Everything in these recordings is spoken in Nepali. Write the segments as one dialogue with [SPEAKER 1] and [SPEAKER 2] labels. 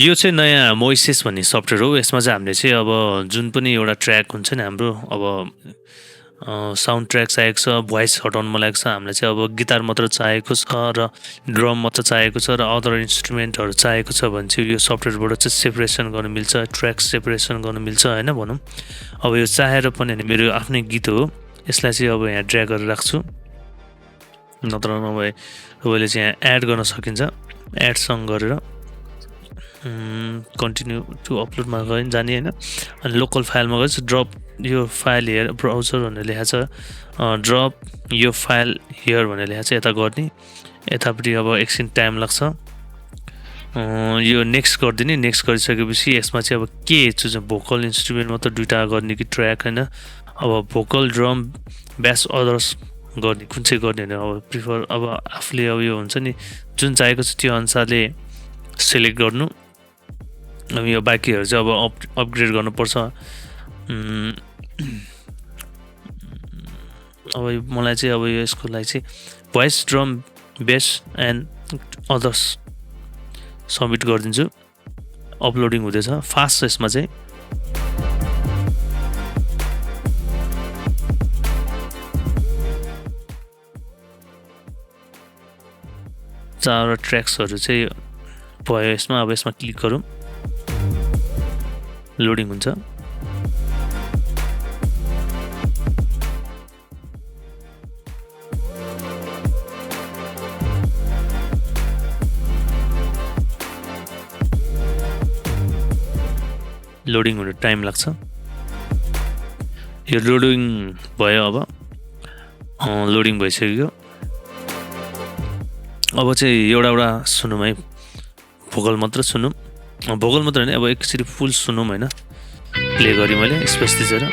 [SPEAKER 1] यो चाहिँ नयाँ मोइसेस भन्ने सफ्टवेयर हो। यसमा चाहिँ हामीले चाहिँ अब जुन पनि एउटा ट्र्याक हुन्छ नि हाम्रो अब साउन्ड ट्र्याक चाहिएको छ, भोइस हटाउनु मन लागेको छ, हामीलाई चाहिँ अब गिटार मात्र चाहिएको छ र ड्रम मात्र चाहिएको छ र अदर इन्स्ट्रुमेन्टहरू चाहिएको छ भने चाहिँ यो सफ्टवेयरबाट चाहिँ सेपरेसन गर्नु मिल्छ, ट्र्याक सेपरेसन गर्नु मिल्छ होइन भनौँ। अब यो चाहेर पनि होइन, मेरो आफ्नै गीत हो, यसलाई चाहिँ अब यहाँ ड्र्याग गरेर राख्छु, नत्र नभए तपाईँले चाहिँ यहाँ एड गर्न सकिन्छ। एडसँग गरेर कन्टिन्यू टु अपलोडमा गयो नि जाने होइन। अनि लोकल फाइलमा गएपछि ड्रप यो फाइल हेयर ब्राउजर भनेर लेखा छ, ड्रप यो फाइल हियर भनेर लेखा छ, यता गर्ने। यतापट्टि अब एकछिन टाइम लाग्छ, यो नेक्स्ट गरिदिने। नेक्स्ट गरिसकेपछि यसमा चाहिँ अब के चुज भोकल इन्स्ट्रुमेन्ट मात्र दुइटा गर्ने कि ट्र्याक होइन, अब भोकल ड्रम बेस अदर्स गर्ने कुन चाहिँ गर्ने होइन। अब प्रिफर अब आफूले अब यो हुन्छ नि जुन चाहिएको छ त्यो अनुसारले सिलेक्ट गर्नु। अब यो बाँकीहरू चाहिँ अब अपग्रेड गर्नुपर्छ। अब मलाई चाहिँ अब यसको लागि चाहिँ voice drum base and others submit गरिदिन्छु। अपलोडिङ हुँदैछ फास्ट छ यसमा चाहिँ। चारवटा ट्र्याक्सहरू चाहिँ भयो यसमा। अब यसमा क्लिक गरौँ, लोडिङ हुन्छ। लोडिङ हुनु टाइम लाग्छ। यो लोडिङ भयो, अब लोडिङ भइसक्यो। अब चाहिँ एउटा सुनौँ है, भोकल मात्र सुनौँ। भोकल मात्र होइन, अब एकचोटि फुल सुनौँ होइन। प्ले गरेँ मैले स्पेस थिचेर।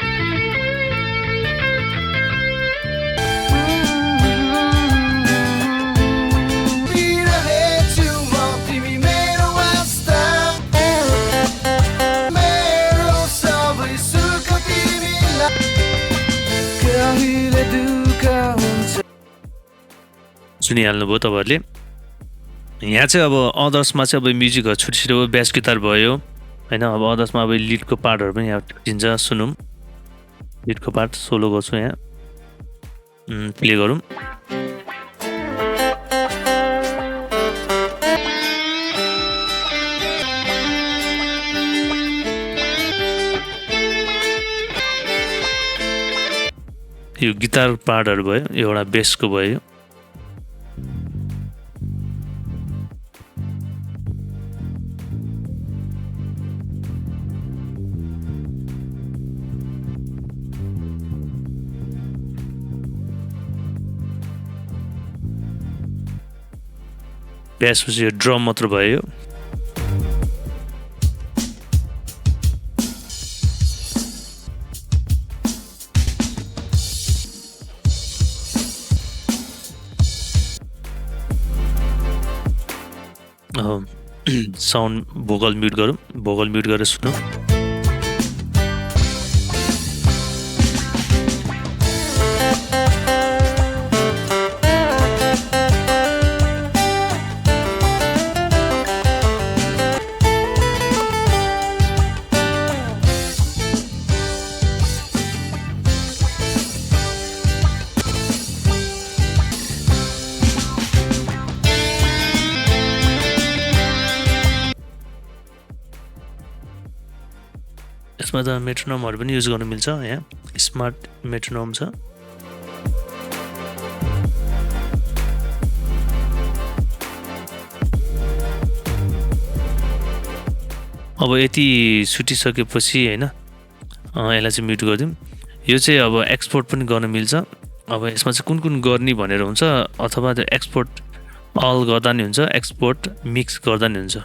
[SPEAKER 1] सुनिहाल्नुभयो तपाईँहरूले। यहाँ चाहिँ अब अदर्समा चाहिँ अब म्युजिकहरू छिटो छिटो बेस गिटार भयो होइन। अब अदर्समा अब लिडको पार्टहरू पनि यहाँ दिन्छ, सुनौँ। लिडको पार्ट सोलो गर्छु यहाँ, प्ले गरौँ। यो गिटार पार्टहरू भयो, एउटा बेसको भयो। त्यसपछि यो ड्रम मात्र भयो। साउन्ड भोकल म्युट गरौँ, भोकल म्युट गरेर सुनौँ। यसमा त मेट्रोनोमहरू पनि युज गर्नु मिल्छ, यहाँ स्मार्ट मेट्रोनोम छ। अब यति सुटिसकेपछि होइन यसलाई चाहिँ म्युट गरिदिउँ। यो चाहिँ अब एक्सपोर्ट पनि गर्न मिल्छ। अब यसमा चाहिँ कुन कुन गर्ने भनेर हुन्छ, अथवा त्यो एक्सपोर्ट अल गर्दा नि हुन्छ, एक्सपोर्ट मिक्स गर्दा नि हुन्छ।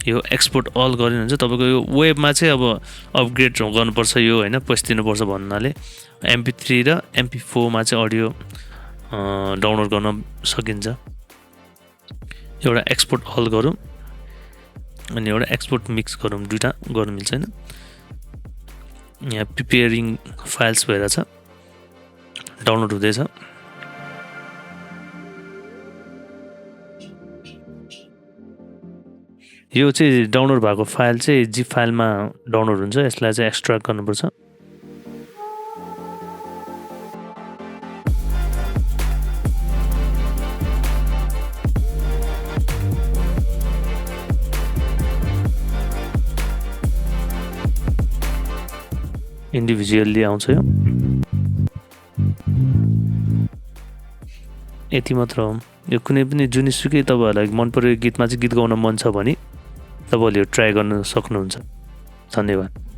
[SPEAKER 1] यो एक्सपोर्ट अल गरिनुहुन्छ। तपाईँको यो वेबमा चाहिँ अब अपग्रेड गर्नुपर्छ यो होइन, पैसा दिनुपर्छ भन्नाले MP3 र MP4मा चाहिँ अडियो डाउनलोड गर्न सकिन्छ। एउटा एक्सपोर्ट अल गरौँ अनि एउटा एक्सपोर्ट मिक्स गरौँ, दुइटा गर्नु मिल्छ होइन। यहाँ प्रिपेयरिङ फाइल्स भइरहेछ, डाउनलोड हुँदैछ। यो चाहिँ डाउनलोड भएको फाइल चाहिँ जिप फाइलमा डाउनलोड हुन्छ यसलाई चाहिँ एक्सट्र्याक्ट गर्नुपर्छ इन्डिभिजुअल्ली आउँछ यो यति मात्र हो यो कुनै पनि जुनसुकै तपाईँहरूलाई मन परेको गीतमा चाहिँ गीत गाउन मन छ भने तपाईँहरूले यो ट्राई गर्न सक्नुहुन्छ धन्यवाद